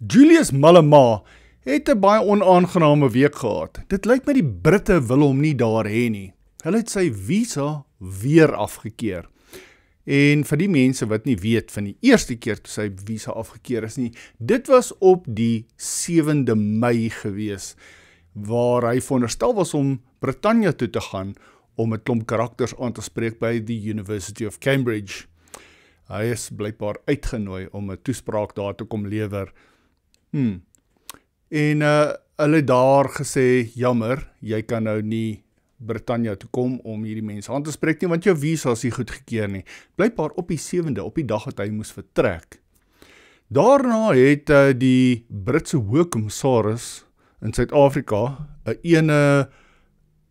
Julius Malema het 'n baie onaangename week gehad. Dit lyk my die Britte wil hom nie daar hê nie. Hulle het sy visa weer afgekeur. En vir die mense wat nie weet van die eerste keer toe sy visa afgekeur is nie, dit was op die 7de Mei gewees, waar hy veronderstel was om Britannia toe te gaan om 'n klomp karakters aan te spreek by die University of Cambridge. Hy is blykbaar uitgenooi om 'n toespraak daar te kom lewer. En hulle het daar gesê, jammer, jy kan nou nie Britannia toe kom om hierdie mense aan te spreek nie, want jou visa is nie goedgekeur nie. Blykbaar op die 7de, op die dag wat hy moes vertrek. Daarna het die Britse hoogkommissaris in Suid-Afrika, 'n ene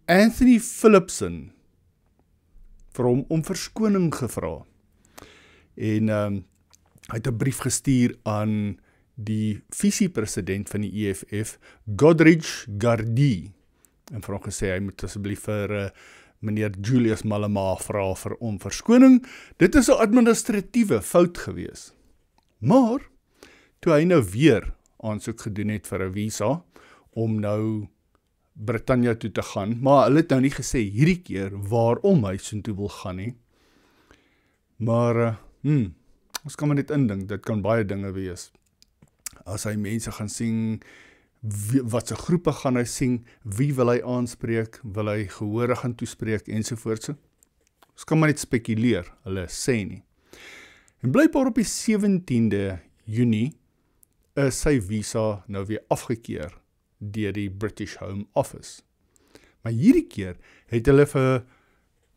Anthony Philipson, vir hom om verskoning gevra. En hy het 'n brief gestuur aan die visie-president van die EFF, Godrich Gardee, en vir hom gesê, hy moet asseblief vir meneer Julius Malema vra vir om verskoning. Dit is 'n administratiewe fout gewees. Maar, toe hy nou weer aansoek gedoen het vir 'n visa, om nou Britannia toe te gaan, maar hulle het nou nie gesê hierdie keer waarom hy soontoe wil gaan nie. Maar, ons kan maar net indink, dit kan baie dinge wees. As hy mense gaan sien, wat se groepe gaan hy sien, wie wil hy aanspreek, wil hy gehore gaan toespreek, ensovoorts. Ons kan maar net spekuleer, hulle sê nie. En blykbaar op die 17de Junie is sy visa nou weer afgekeur deur die British Home Office. Maar hierdie keer het hulle vir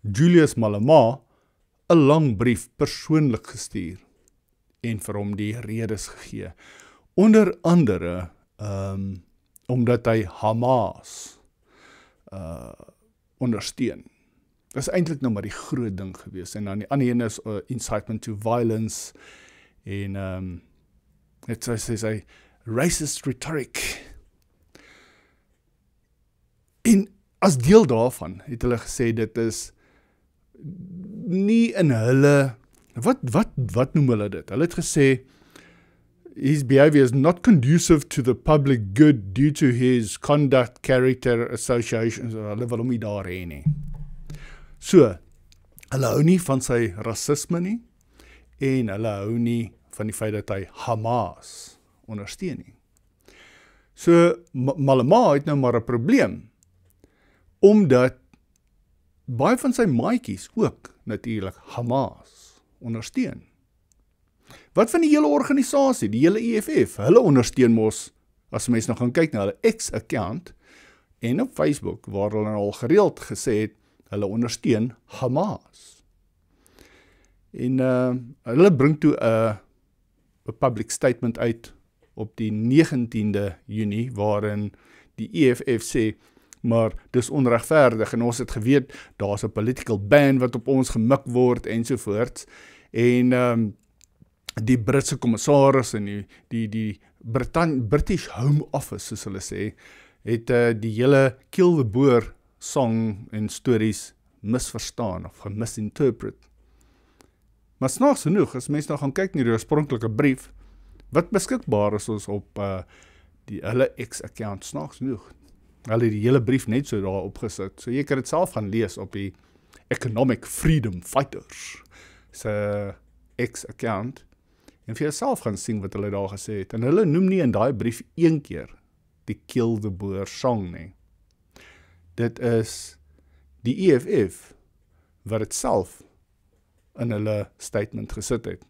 Julius Malema 'n lang brief persoonlik gestuur en vir hom die redes gegee. Onder andere omdat hy Hamas ondersteun. Dit is eintlik nou maar die groot ding gewees. En dan die ander een is incitement to violence en het sê racist rhetoric. En as deel daarvan het hulle gesê dit is nie in hulle, wat noem hulle dit? Hulle het gesê his behavior is not conducive to the public good due to his conduct, character, associations. Hulle wil hom nie daar hê nie. So, hulle hou nie van sy rasisme nie, en hulle hou nie van die feit dat hy Hamas ondersteun nie. So, Malema het nou maar 'n probleem, omdat baie van sy maatjies ook natuurlik Hamas ondersteun. Wat van die hele organisasie, die hele EFF, hulle ondersteun mos, as mense nou gaan kyk na hulle X-account, en op Facebook, waar hulle al gereeld gesê het, hulle ondersteun Hamas. En hulle bring toe 'n public statement uit op die 19de Junie, waarin die EFF sê, maar dis onregverdig, en ons het geweet, daar's 'n political ban wat op ons gemik word, ensovoorts, en die Britse kommissaris en die British Home Office, soos hulle sê, het die hele Kill the Boer song en stories misverstaan of gemisinterpret. Maar snaaks genoeg, as mense nou gaan kyk na die oorspronklike brief, wat beskikbaar is ons op die hulle X-account, snaaks genoeg. Hulle het die hele brief net so daar opgesit, so jy kan dit self gaan lees op die Economic Freedom Fighters se X-account, en vir jouself gaan sien wat hulle daar gesê het. En hulle noem nie in daai brief een keer die Kill the Boer song nie. Dit is die EFF wat het self in hulle statement gesit het.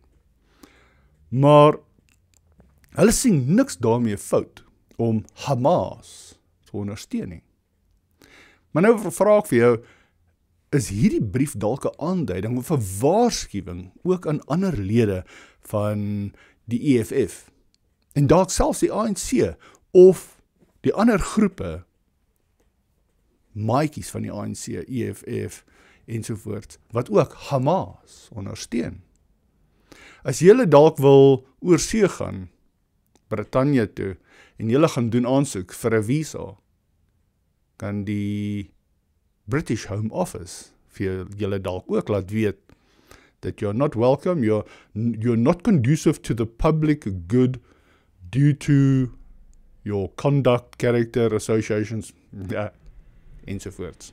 Maar hulle sien niks daarmee fout om Hamas te ondersteun nie. Maar nou vra ek vir jou, is hierdie brief dalk 'n aanduiding of 'n waarskuwing ook aan ander lede van die EFF, en dalk selfs die ANC, of die ander groepe, maatjies van die ANC, EFF, ensovoorts, wat ook Hamas ondersteun. As julle dalk wil oorsee gaan, Britannia toe, en julle gaan doen aansoek vir 'n visa, kan die British Home Office vir julle dalk ook laat weet that you're not welcome, you're not conducive to the public good due to your conduct, character, associations, ja, ensovoorts.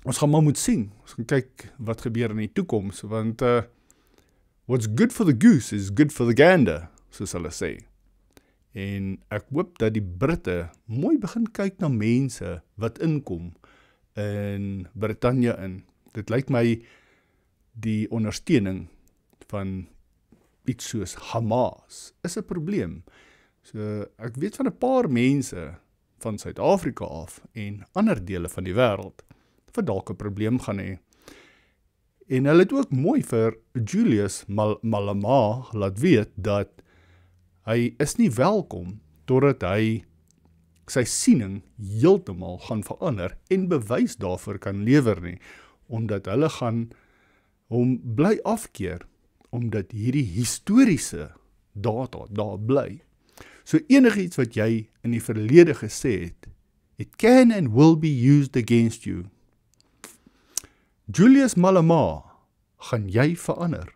Ons gaan maar moet sien, ons gaan kyk wat gebeur in die toekoms, want what's good for the goose is good for the gander, soos hulle sê. En ek hoop dat die Britte mooi begin kyk na mense wat inkom in Britannia in. Dit lyk my die ondersteuning van iets soos Hamas is 'n probleem. So ek weet van 'n paar mense van Suid-Afrika af en ander dele van die wêreld wat dalk 'n probleem gaan hê. En hulle het ook mooi vir Julius Malema laat weet dat hy is nie welkom totdat hy sy siening heeltemal gaan verander en bewys daarvoor kan lewer nie, omdat hulle gaan hom bly afkeer, omdat hierdie historiese data daar bly. So enigiets wat jy in die verlede gesê het, it can and will be used against you. Julius Malema, gaan jy verander?